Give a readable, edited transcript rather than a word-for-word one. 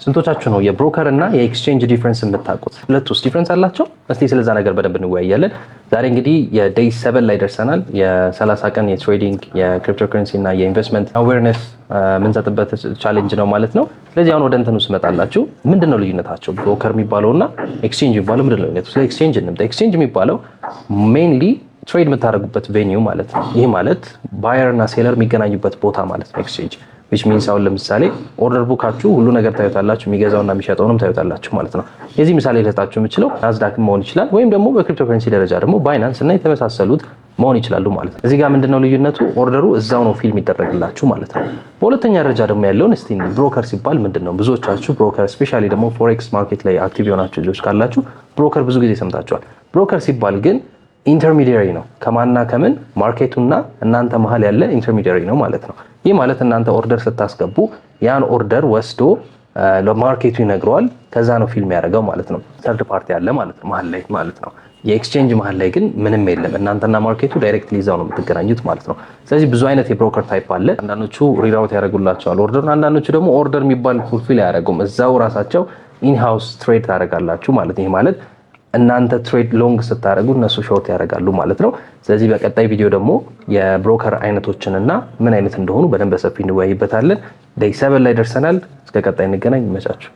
ስንቶቻችሁ ነው የብሮከር እና የኤክስቼንጅ ዲፈረንስ የምታውቁት? ሁለቱስ ዲፈረንስ አላቸው? እስቲ ስለዛ ነገር በደንብ እንወያያለን። ዛሬ እንግዲህ የዴይ 7 ላይ ደርሰናል። የ30 ቀን የትሬዲንግ የክሪፕቶከረንሲ እና የኢንቨስትመንት አዌርነስ የምንሰጥበት ቻሌንጅ ነው ማለት ነው። ስለዚህ አሁን ወደ እንትኑ ስመጣላችሁ ምንድነው ልዩነታቸው? ብሮከር የሚባለውና ኤክስቼንጅ የሚባለው ምንድነው ልዩነቱ? ስለ ኤክስቼንጅ እንምጣ። ኤክስቼንጅ የሚባለው ሜይንሊ ትሬድ የምታደርጉበት ቬኒው ማለት ነው። ይህ ማለት ባየር እና ሴለር የሚገናኙበት ቦታ ማለት ነው ኤክስቼንጅ which means አሁን ለምሳሌ ኦርደር ቡካችሁ ሁሉ ነገር ታዩታላችሁ፣ የሚገዛውና የሚሸጠውንም ታዩታላችሁ ማለት ነው። የዚህ ምሳሌ ልሰጣችሁ የምችለው ናዝዳክ መሆን ይችላል ወይም ደግሞ በክሪፕቶከረንሲ ደረጃ ደግሞ ባይናንስ እና የተመሳሰሉት መሆን ይችላሉ ማለት ነው። እዚህ ጋር ምንድነው ልዩነቱ? ኦርደሩ እዛው ነው ፊልም ይደረግላችሁ ማለት ነው። በሁለተኛ ደረጃ ደግሞ ያለውን እስቲ ብሮከር ሲባል ምንድነው? ብዙዎቻችሁ ብሮከር ስፔሻሊ ደግሞ ፎሬክስ ማርኬት ላይ አክቲቭ የሆናችሁ ልጆች ካላችሁ ብሮከር ብዙ ጊዜ ሰምታችኋል። ብሮከር ሲባል ግን ኢንተርሚዲየሪ ነው። ከማንና ከምን ማርኬቱና እናንተ መሀል ያለ ኢንተርሚዲየሪ ነው ማለት ነው። ይህ ማለት እናንተ ኦርደር ስታስገቡ ያን ኦርደር ወስዶ ለማርኬቱ ይነግረዋል። ከዛ ነው ፊልም ያደርገው ማለት ነው። ሰርድ ፓርቲ ያለ ማለት ነው መሀል ላይ ማለት ነው። የኤክስቼንጅ መሀል ላይ ግን ምንም የለም። እናንተና ማርኬቱ ዳይሬክትሊ ይዛው ነው የምትገናኙት ማለት ነው። ስለዚህ ብዙ አይነት የብሮከር ታይፕ አለ። አንዳንዶቹ ሪራውት ያደርጉላቸዋል ኦርደር፣ አንዳንዶቹ ደግሞ ኦርደር የሚባል ፉልፊል አያደርጉም። እዛው ራሳቸው ኢንሃውስ ትሬድ ታደርጋላችሁ ማለት ነው። ይሄ ማለት እናንተ ትሬድ ሎንግ ስታደርጉ እነሱ ሾርት ያደርጋሉ ማለት ነው። ስለዚህ በቀጣይ ቪዲዮ ደግሞ የብሮከር አይነቶችንና ምን አይነት እንደሆኑ በደንብ በሰፊ እንወያይበታለን። ዴይ 7 ላይ ደርሰናል። እስከ ቀጣይ እንገናኝ። ይመቻችሁ።